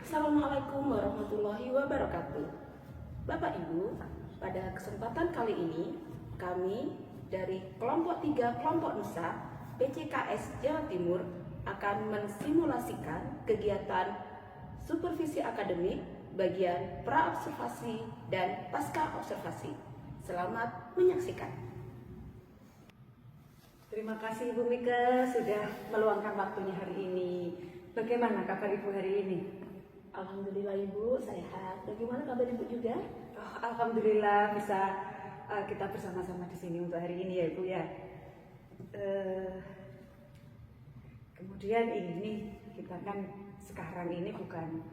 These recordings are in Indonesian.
Assalamualaikum warahmatullahi wabarakatuh. Bapak Ibu, pada kesempatan kali ini kami dari kelompok 3 kelompok Nusa PCKS Jawa Timur akan mensimulasikan kegiatan supervisi akademik bagian pra-observasi dan pasca observasi. Selamat menyaksikan. Terima kasih Ibu Mika sudah meluangkan waktunya hari ini. Bagaimana kabar Ibu hari ini? Alhamdulillah Ibu, sehat. Bagaimana kabar Ibu juga? Oh, Alhamdulillah bisa kita bersama-sama di sini untuk hari ini ya Ibu ya. Kemudian ini kita kan sekarang ini bukan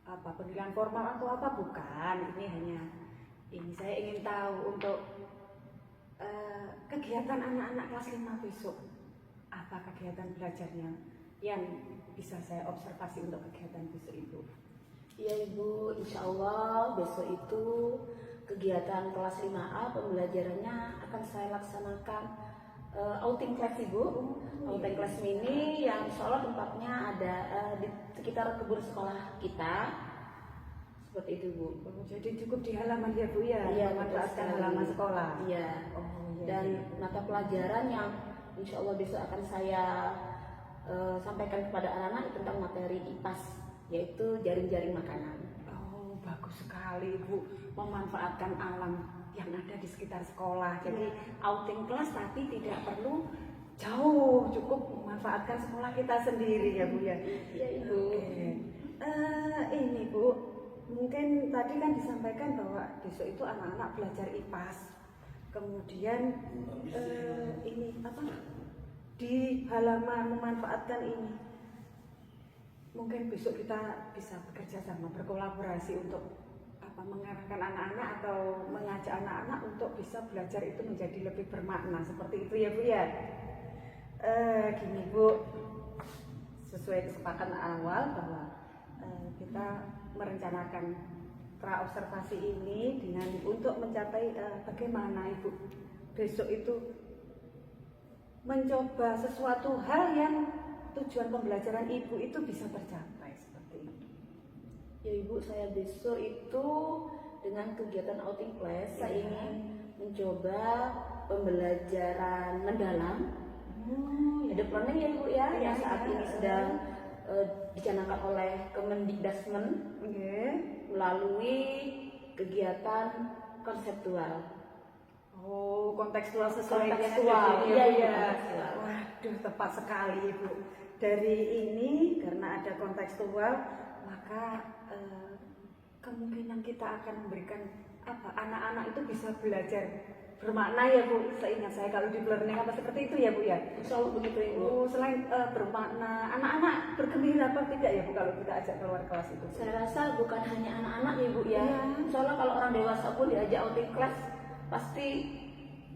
panggilan formal atau apa, bukan. Ini saya ingin tahu untuk kegiatan anak-anak kelas 5 besok. Apa kegiatan belajarnya yang bisa saya observasi untuk kegiatan besok Ibu? Iya Ibu, insya Allah besok itu kegiatan kelas 5A pembelajarannya akan saya laksanakan outing class Ibu. Outing class mini yang insya Allah tempatnya ada di sekitar kebun sekolah kita. Seperti itu Bu. Oh, jadi cukup di halaman ya Bu ya? Iya, memanfaatkan halaman sekolah. Iya. Oh, iya. Dan mata pelajaran yang insya Allah besok akan saya sampaikan kepada anak-anak tentang materi IPAS, yaitu jaring-jaring makanan. Oh, bagus sekali Ibu, memanfaatkan alam yang ada di sekitar sekolah. Jadi outing kelas tapi tidak perlu jauh, cukup memanfaatkan sekolah kita sendiri ya Bu ya. Iya Ibu. Ini Bu, mungkin tadi kan disampaikan bahwa besok itu anak-anak belajar IPAS. Kemudian ini apa? Di halaman memanfaatkan ini. Mungkin besok kita bisa bekerja sama, berkolaborasi untuk mengarahkan anak-anak atau mengajak anak-anak untuk bisa belajar itu menjadi lebih bermakna, seperti itu ya Bu ya. Gini Bu, sesuai kesepakatan awal bahwa kita merencanakan pra-observasi ini dengan untuk mencapai bagaimana Ibu besok itu mencoba sesuatu hal yang tujuan pembelajaran Ibu itu bisa tercapai seperti ini. Ya Ibu, saya besok itu dengan kegiatan outing class saya ingin mencoba pembelajaran mendalam. Ada planning ya Ibu ya, yang saat ini sedang dicanangkan oleh Kemendikdasmen melalui kegiatan konseptual. Oh, kontekstual sesuai kontekstual. Iya. Waduh, tepat sekali Ibu. Dari ini karena ada kontekstual, maka kemungkinan kita akan memberikan anak-anak itu bisa belajar bermakna ya Bu. Seingat saya kalau di learning seperti itu ya Bu ya. Insya Allah begitu Ibu. Oh, selain bermakna, anak-anak bergembira apa tidak ya Bu kalau kita ajak keluar kelas itu? Saya rasa bukan hanya anak-anak ya Bu ya. Insya Allah kalau orang dewasa pun diajak outing class pasti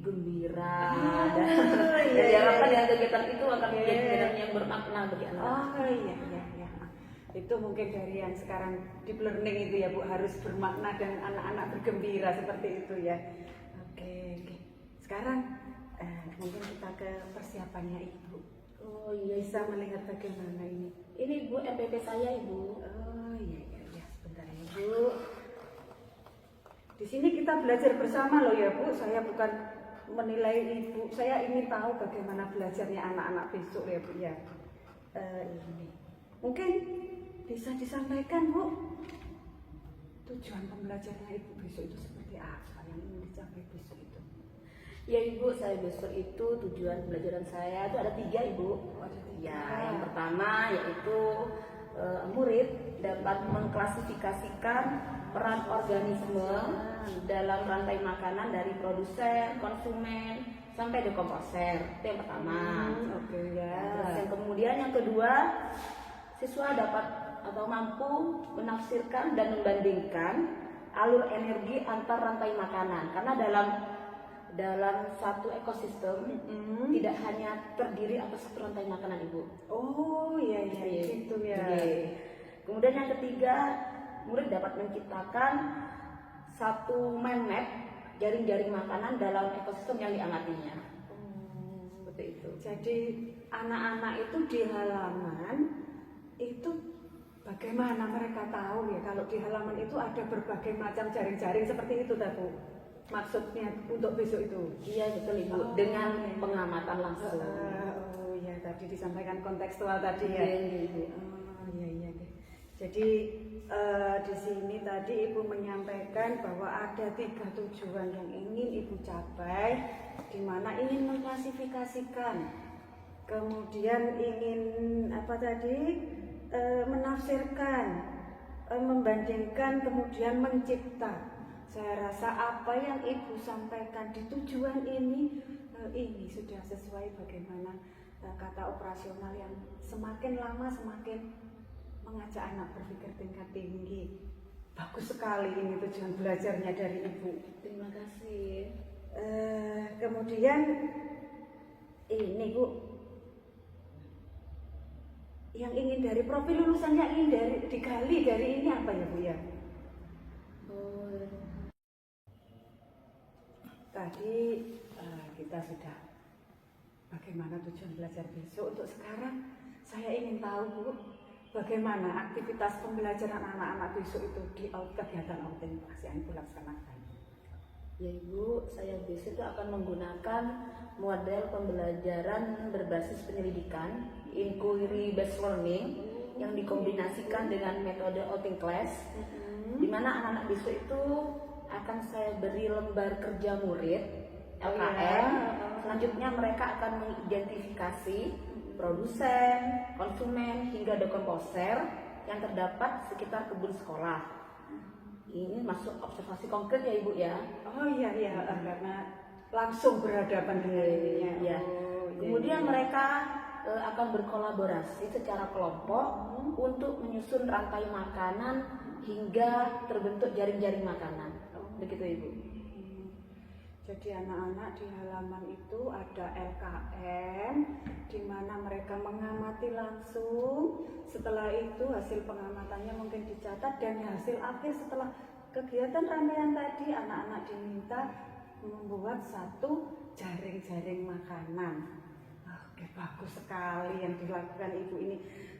gembira dan diharapkan dengan kegiatan itu akan menjadi kegiatan yang bermakna bagi anak. Oh iya. Itu mungkin dari yang sekarang deep learning itu ya Bu, harus bermakna dan anak-anak bergembira seperti itu ya. Oke. Sekarang mungkin kita ke persiapannya Ibu. Oh iya, bisa melihat bagaimana ini. Ini Bu MPP saya Ibu. Oh iya. Sebentar ya Bu. Di sini kita belajar bersama loh ya Bu. Saya bukan menilai Ibu. Saya ingin tahu bagaimana belajarnya anak-anak besok ya Bu ya. Ini. Mungkin bisa disampaikan Bu, tujuan pembelajaran Ibu besok itu seperti apa yang ingin dicapai besok itu? Ya Ibu, saya besok itu tujuan pembelajaran saya itu ada 3 Ibu. Ya, yang pertama yaitu murid dapat mengklasifikasikan peran organisme dalam rantai makanan dari produsen, konsumen, sampai dekomposer. Itu yang pertama. Oke ya. Terus yang kemudian yang kedua, siswa dapat atau mampu menafsirkan dan membandingkan alur energi antar rantai makanan. Karena dalam satu ekosistem tidak hanya terdiri atas satu rantai makanan Ibu. Oh iya gitu ya. Kemudian yang ketiga, murid dapat menciptakan satu mind map jaring-jaring makanan dalam ekosistem yang diamatinya. Seperti itu. Jadi anak-anak itu di halaman itu bagaimana bagaimana mereka tahu ya kalau di halaman itu ada berbagai macam jaring-jaring seperti itu, Bu? Maksudnya untuk besok itu? Iya betul Ibu, dengan pengamatan langsung. Oh iya, tadi disampaikan kontekstual tadi ya. Iya Ibu. Oh iya. Jadi di sini tadi Ibu menyampaikan bahwa ada 3 tujuan yang ingin Ibu capai, di mana ingin mengklasifikasikan, kemudian ingin apa tadi, menafsirkan, membandingkan, kemudian mencipta. Saya rasa apa yang Ibu sampaikan di tujuan ini sudah sesuai bagaimana kata operasional yang semakin lama semakin mengajak anak berpikir tingkat tinggi. Bagus sekali ini tujuan belajarnya dari Ibu. Terima kasih. Kemudian ini Bu, yang ingin dari profil lulusannya ingin digali dari ini apa ya Bu ya? Tadi kita sudah bagaimana tujuan belajar besok. Untuk sekarang saya ingin tahu Bu, bagaimana aktivitas pembelajaran anak-anak besok itu di kegiatan outing kelas yang Ibu laksanakan? Ya Ibu, saya besok itu akan menggunakan model pembelajaran berbasis penyelidikan, inquiry based learning, yang dikombinasikan dengan metode outing class, di mana anak-anak besok itu akan saya beri lembar kerja murid LKM. Selanjutnya mereka akan mengidentifikasi produsen, konsumen, hingga dekomposer yang terdapat sekitar kebun sekolah. Ini masuk observasi konkret ya Ibu ya. Oh iya, karena langsung berhadapan dengan ininya. Ya. Kemudian mereka akan berkolaborasi secara kelompok untuk menyusun rantai makanan hingga terbentuk jaring-jaring makanan. Begitu Ibu. Jadi anak-anak di halaman itu ada LKM di mana mereka mengamati langsung. Setelah itu hasil pengamatannya mungkin dicatat, dan hasil akhir setelah kegiatan rangkaian tadi anak-anak diminta membuat satu jaring-jaring makanan. Oke, bagus sekali yang dilakukan Ibu ini.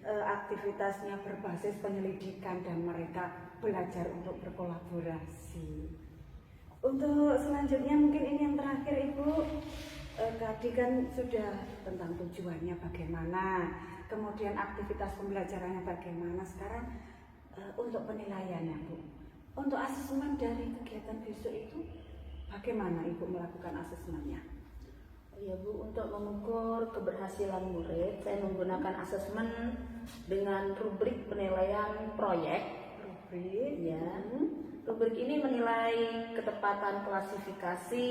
Aktivitasnya berbasis penyelidikan dan mereka belajar untuk berkolaborasi. Untuk selanjutnya mungkin ini yang terakhir Ibu, tadi kan sudah tentang tujuannya bagaimana, kemudian aktivitas pembelajarannya bagaimana. Sekarang untuk penilaiannya Bu, untuk asesmen dari kegiatan besok itu bagaimana Ibu melakukan asesmennya? Ya Bu, untuk mengukur keberhasilan murid, saya menggunakan asesmen dengan rubrik penilaian proyek. Rubrik, ya. Rubrik ini menilai ketepatan klasifikasi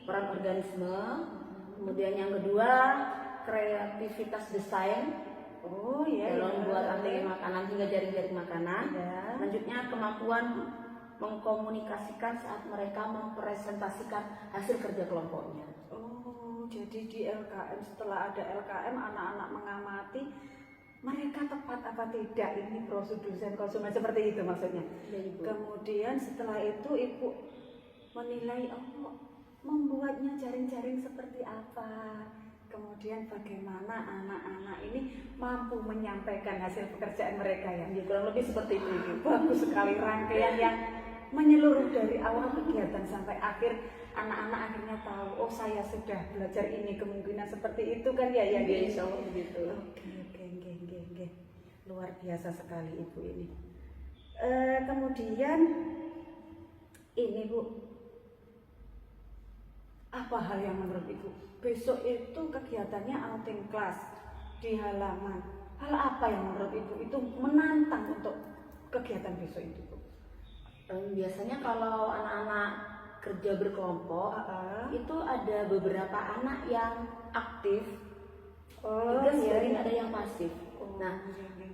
peran organisme, kemudian yang kedua kreativitas desain dalam membuat rantai makanan hingga jaring-jaring makanan. Selanjutnya kemampuan mengkomunikasikan saat mereka mempresentasikan hasil kerja kelompoknya. Oh, jadi di LKM, setelah ada LKM anak-anak mengamati mereka tepat apa tidak ini prosedur dan konsumen, seperti itu maksudnya. Ya, Ibu. Kemudian setelah itu Ibu menilai membuatnya jaring-jaring seperti apa. Kemudian bagaimana anak-anak ini mampu menyampaikan hasil pekerjaan mereka ya. Kurang lebih seperti itu Ibu. Bagus sekali, rangkaian yang menyeluruh dari awal kegiatan sampai akhir. Anak-anak akhirnya tahu, oh saya sudah belajar ini, kemungkinan seperti itu kan ya. Insya Allah begitu. Oke. Luar biasa sekali Ibu ini. Kemudian ini Bu, apa hal yang menurut Ibu besok itu kegiatannya outing class di halaman, hal apa yang menurut Ibu itu menantang untuk kegiatan besok itu Bu? Biasanya kalau anak-anak kerja berkelompok itu ada beberapa anak yang aktif, juga sering ada yang pasif. Nah,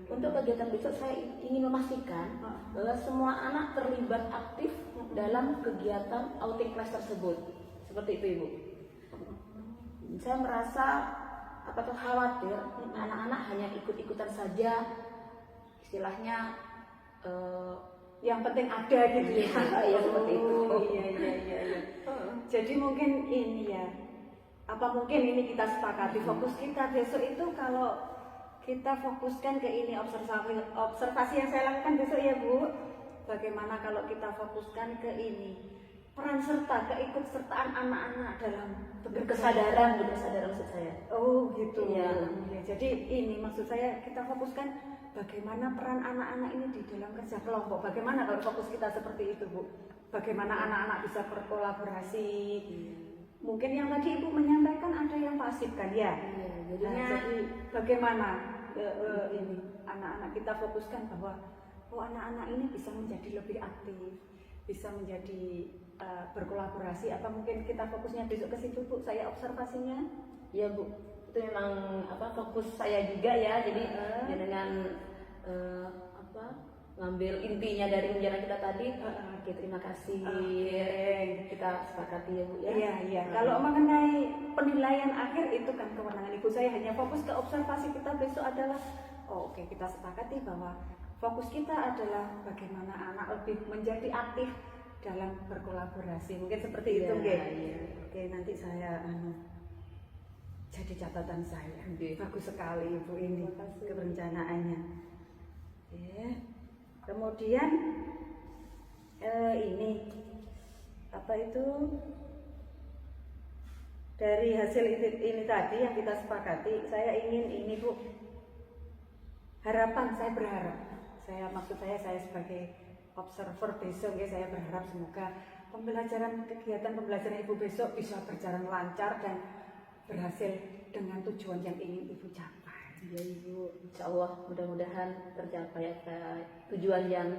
untuk kegiatan besok saya ingin memastikan bahwa semua anak terlibat aktif dalam kegiatan outing class tersebut. Seperti itu Ibu. Saya merasa khawatir anak-anak hanya ikut-ikutan saja, istilahnya yang penting ada gitu ya. Ya seperti itu. Iya. Jadi mungkin ini ya, mungkin ini kita sepakati fokus kita besok itu kalau kita fokuskan ke ini observasi yang saya lakukan besok ya Bu. Bagaimana kalau kita fokuskan ke ini peran serta keikutsertaan anak-anak dalam Berkesadaran maksud saya. Oh gitu. Iya. Ya, jadi ini maksud saya kita fokuskan bagaimana peran anak-anak ini di dalam kerja kelompok. Bagaimana kalau fokus kita seperti itu Bu? Bagaimana anak-anak bisa berkolaborasi? Mungkin yang tadi Ibu menyampaikan ada yang pasif kan ya? Iya, Jadi bagaimana ini anak-anak kita fokuskan bahwa anak-anak ini bisa menjadi lebih aktif, bisa menjadi berkolaborasi. Apa mungkin kita fokusnya besok ke situ Bu? Saya observasinya. Iya Bu, itu memang fokus saya juga ya. Jadi ya dengan ngambil intinya dari penjelasan kita tadi. Oke, terima kasih. Kita sepakati ya Bu ya. Iya. Kalau mengenai penilaian akhir itu kan kewenangan Ibu. Saya hanya fokus ke observasi kita besok adalah oke, kita sepakati bahwa fokus kita adalah bagaimana anak lebih menjadi aktif dalam berkolaborasi. Mungkin seperti itu, Iya. Oke, nanti saya jadi catatan saya. Oke. Bagus sekali Ibu ini Terima kasih. kerencanaannya. Oke. Kemudian ini apa itu dari hasil ini tadi yang kita sepakati, saya ingin ini Bu, harapan saya berharap, maksud saya sebagai observer besok ya, saya berharap semoga kegiatan pembelajaran Ibu besok bisa berjalan lancar dan berhasil dengan tujuan yang ingin Ibu capai. Ya Ibu, insya Allah mudah-mudahan tercapai tujuan yang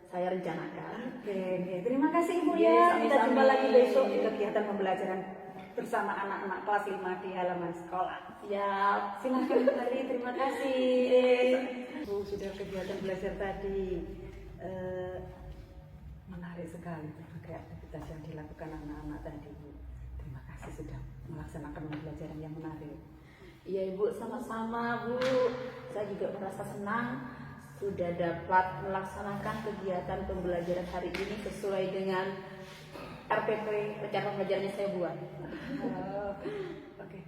saya rencanakan. Oke. Terima kasih Ibu Iya, ya. sami-sami. Kita jumpa lagi besok di kegiatan pembelajaran bersama anak-anak kelas 5 di halaman sekolah. Siap. Silahkan kembali, terima kasih. Bu, sudah kegiatan belajar tadi menarik sekali berbagai aktivitas yang dilakukan anak-anak tadi Bu. Terima kasih sudah melaksanakan pembelajaran yang menarik. Iya Ibu, sama-sama Bu. Saya juga merasa senang sudah dapat melaksanakan kegiatan pembelajaran hari ini sesuai dengan RPP rencana pembelajarannya saya buat. Oke.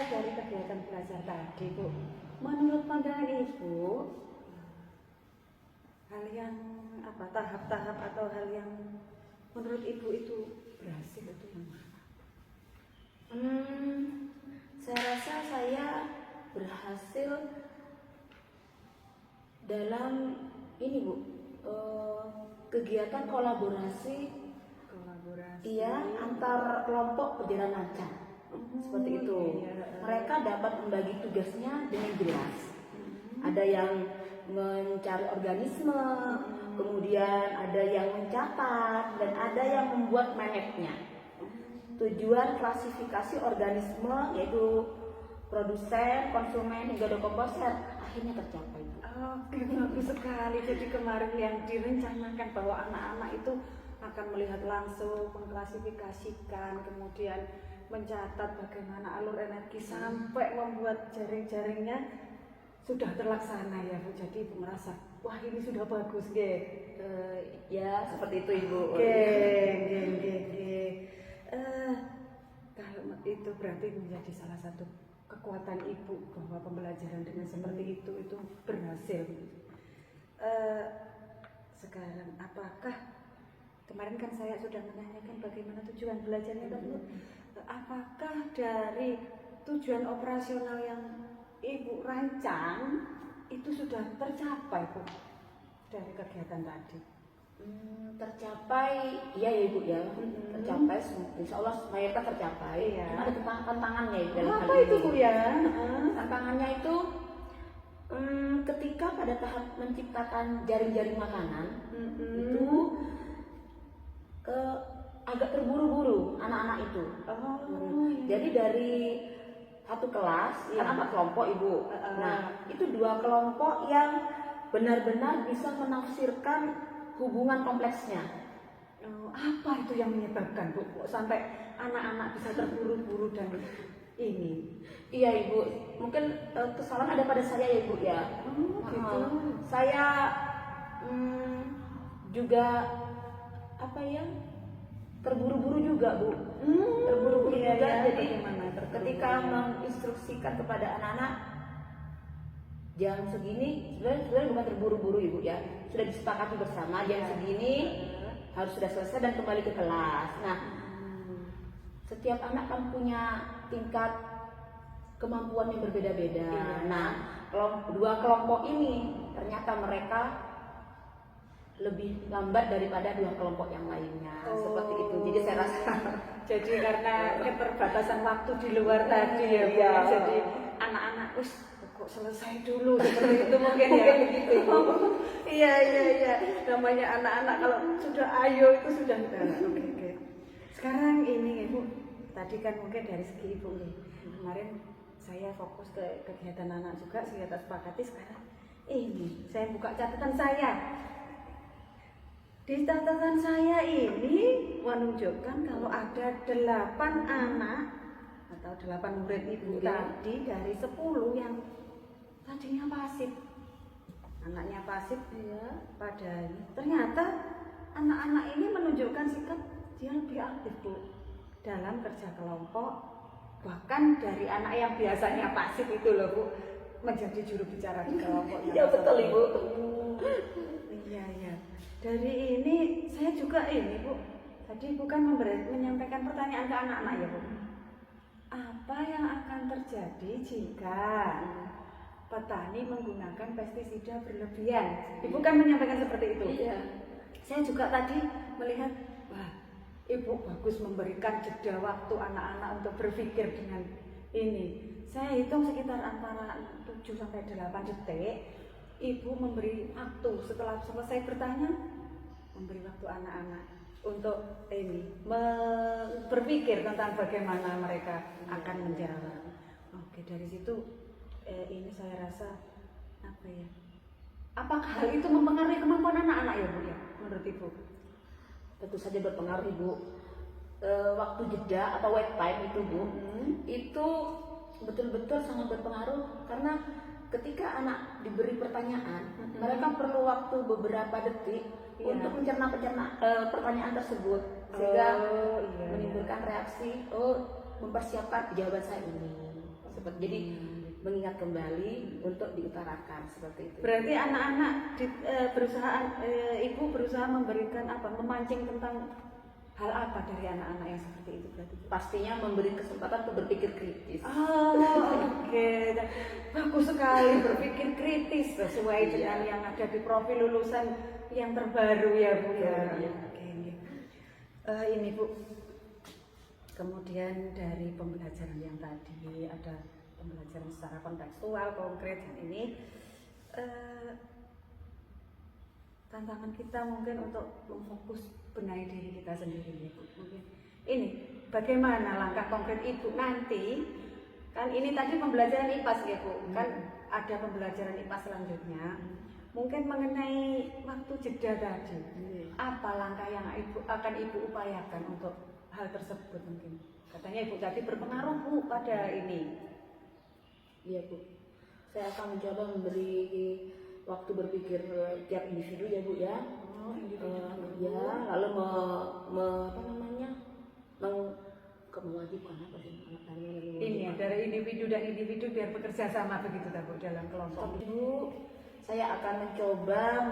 Dari kegiatan belajar tadi Bu, menurut pandangan Ibu, hal yang tahap-tahap atau hal yang menurut Ibu itu berhasil itu yang mana? Saya rasa saya berhasil dalam ini Bu, kegiatan kolaborasi. Iya, antar kelompok berjalan lancar. Seperti itu. Iya. Mereka dapat membagi tugasnya dengan jelas. Ada yang mencari organisme, kemudian ada yang mencatat, dan ada yang membuat manetnya. Tujuan klasifikasi organisme yaitu produsen, konsumen, hingga dekomposer akhirnya tercapai. Oke, bagus sekali. Jadi kemarin yang direncanakan bahwa anak-anak itu akan melihat langsung, mengklasifikasikan, kemudian mencatat bagaimana alur energi sampai membuat jaring-jaringnya sudah terlaksana ya Bu. Jadi Ibu merasa, wah ini sudah bagus, Ya seperti itu Ibu. Kalau itu berarti menjadi salah satu kekuatan Ibu bahwa pembelajaran dengan seperti itu berhasil. Sekarang apakah kemarin kan saya sudah menanyakan bagaimana tujuan belajarnya kan Bu? Apakah dari tujuan operasional yang Ibu rancang itu sudah tercapai Bu dari kegiatan tadi? Tercapai, iya ya Ibu ya, tercapai, insya Allah mayoritas tercapai. Iya. Cuma ada tantangannya ya dalam hal Apa itu ini. Bu ya? Tantangannya itu ketika pada tahap menciptakan jaring-jaring makanan itu agak terburu-buru anak-anak itu. Jadi dari satu kelas kan 4 kelompok Ibu. Nah itu 2 kelompok yang benar-benar bisa menafsirkan hubungan kompleksnya. Apa itu yang menyebabkan Bu kok sampai anak-anak bisa terburu-buru dan ini? Iya Ibu, mungkin kesalahan ada pada saya ya Ibu ya. Gitu. Saya juga terburu-buru juga Bu. Terburu-buru Iya, juga. iya. Jadi Bagaimana terburu-buru? ketika menginstruksikan kepada anak-anak jam segini sebenarnya bukan terburu-buru ibu ya, sudah disepakati bersama jam segini harus sudah selesai dan kembali ke kelas. Nah, setiap anak kan punya tingkat kemampuan yang berbeda-beda. Nah, dua kelompok ini ternyata mereka lebih lambat daripada dua kelompok yang lainnya. Seperti itu. Jadi saya rasa jadi karena keterbatasan waktu di luar tadi ya Bu. Iya. Jadi anak-anak kok selesai dulu seperti itu mungkin ya. Begitu ibu. Iya. Namanya anak-anak kalau sudah ayo itu sudah oke. Sekarang ini Ibu, tadi kan mungkin dari segi Ibu nih. Kemarin saya fokus ke kegiatan anak juga, saya sepakati sekarang ini saya buka catatan saya. Di catatan saya ini menunjukkan kalau ada 8 anak atau 8 murid Ibu tadi dari 10 yang tadinya pasif. Anaknya pasif pada ini. Ternyata anak-anak ini menunjukkan sikap dia lebih aktif Bu dalam kerja kelompok, bahkan dari anak yang biasanya pasif itu loh Bu menjadi juru bicara di kelompok. Iya betul Ibu. Iya. Dari ini saya juga ini Bu, tadi bukan menyampaikan pertanyaan ke anak-anak ya Bu. Apa yang akan terjadi jika petani menggunakan pestisida berlebihan? Ibu kan menyampaikan seperti itu. Iya. Saya juga tadi melihat, wah, Ibu bagus memberikan jeda waktu anak-anak untuk berpikir dengan ini. Saya hitung sekitar antara 7 sampai 8 detik. Ibu memberi waktu setelah selesai bertanya, memberi waktu anak-anak untuk ini berpikir tentang bagaimana mereka akan menjawab. Oke, dari situ ini saya rasa apa ya? Apakah hal itu mempengaruhi kemampuan anak-anak ya Bu ya? Menurut Ibu? Tentu saja berpengaruh Ibu. Waktu jeda atau wait time itu Bu, itu betul-betul sangat berpengaruh karena ketika anak diberi pertanyaan, mereka perlu waktu beberapa detik untuk mencerna pertanyaan tersebut sehingga menimbulkan reaksi, mempersiapkan jawaban saya ini. Jadi mengingat kembali untuk diutarakan seperti itu. Berarti anak-anak Ibu berusaha memberikan apa? Memancing tentang hal apa dari anak-anak yang seperti itu berarti? Pastinya memberi kesempatan untuk berpikir kritis. Oke. Bagus sekali berpikir kritis sesuai dengan yang ada di profil lulusan yang terbaru ya Bu ya. Oke. Ini Bu. Kemudian dari pembelajaran yang tadi ada pembelajaran secara kontekstual, konkret dan ini tantangan kita mungkin untuk memfokus benahi diri kita sendiri Ibu. Mungkin ini bagaimana langkah konkret Ibu nanti, kan ini tadi pembelajaran IPAS ya Bu, kan ada pembelajaran IPAS selanjutnya mungkin mengenai waktu jeda tadi. Apa langkah yang akan Ibu upayakan untuk hal tersebut? Mungkin katanya Ibu tadi berpengaruh Bu pada ini. Iya Bu, saya akan mencoba memberi waktu berpikir tiap individu ya Bu ya. Lalu mewajibkan apa sih? Ini ya, dari individu dan individu biar bekerja sama begitu Bu dalam kelompok. Bu, saya akan mencoba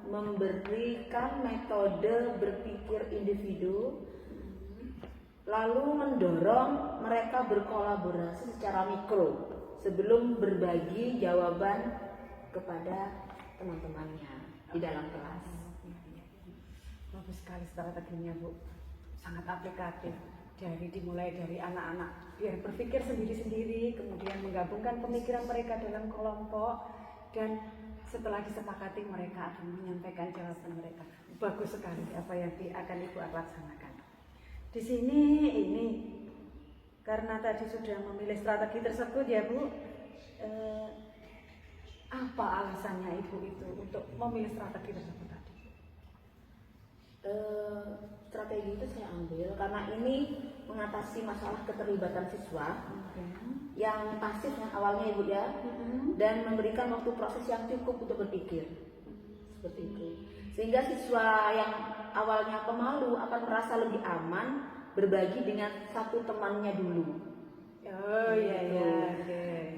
memberikan metode berpikir individu, lalu mendorong mereka berkolaborasi secara mikro sebelum berbagi jawaban kepada teman-temannya di dalam kelas. Bagus sekali strateginya Bu, sangat aplikatif. Dimulai dari anak-anak biar berpikir sendiri-sendiri, kemudian menggabungkan pemikiran mereka dalam kelompok, dan setelah disepakati mereka akan menyampaikan jawaban mereka. Bagus sekali apa yang akan Ibu laksanakan. Di sini ini karena tadi sudah memilih strategi tersebut ya Bu, apa alasannya Ibu itu untuk memilih strategi tersebut tadi? Strategi itu saya ambil karena ini mengatasi masalah keterlibatan siswa yang pasif yang awalnya Ibu ya, dan memberikan waktu proses yang cukup untuk berpikir seperti itu, sehingga siswa yang awalnya pemalu akan merasa lebih aman berbagi dengan satu temannya dulu.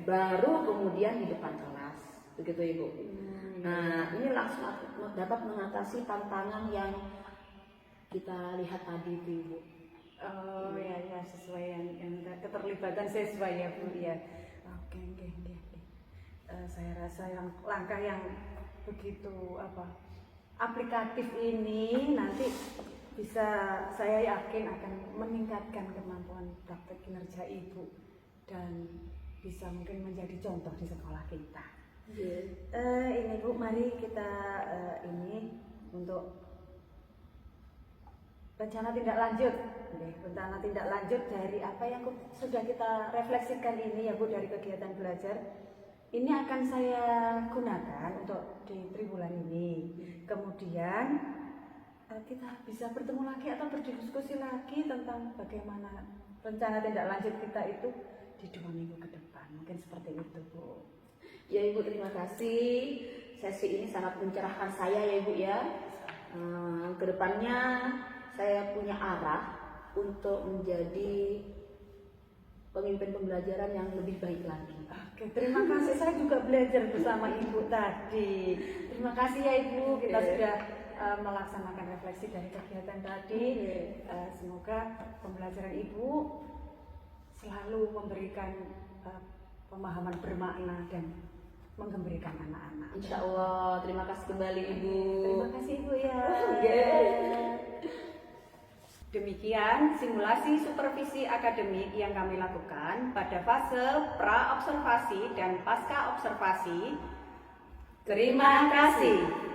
Baru Baru kemudian di depan kelas begitu Ibu. Nah, ini langsung dapat mengatasi tantangan yang kita lihat tadi itu Ibu. Oh ya, ya sesuai yang keterlibatan sesuai ya Bu ya. Oke, oke, oke. Saya rasa yang langkah yang begitu aplikatif ini nanti bisa, saya yakin akan meningkatkan kemampuan praktek kinerja Ibu dan bisa mungkin menjadi contoh di sekolah kita. Ini Bu, mari kita ini untuk rencana tindak lanjut. Rencana tindak lanjut dari apa yang sudah kita refleksikan ini ya Bu, dari kegiatan belajar. Ini akan saya gunakan untuk di triwulan ini. Kemudian kita bisa bertemu lagi atau berdiskusi lagi tentang bagaimana rencana tindak lanjut kita itu di 2 minggu ke depan. Mungkin seperti itu Bu. Ya Ibu, terima kasih. Sesi ini sangat mencerahkan saya ya Ibu ya. Kedepannya saya punya arah untuk menjadi pemimpin pembelajaran yang lebih baik lagi. Oke, terima kasih. Saya juga belajar bersama Ibu tadi. Terima kasih ya Ibu, kita sudah melaksanakan refleksi dari kegiatan tadi. Semoga pembelajaran Ibu selalu memberikan pemahaman bermakna dan menggembirakan anak-anak. Insya Allah. Terima kasih kembali Ibu. Terima kasih Ibu ya. Yeah. Demikian simulasi supervisi akademik yang kami lakukan pada fase pra-observasi dan pasca observasi. Terima kasih.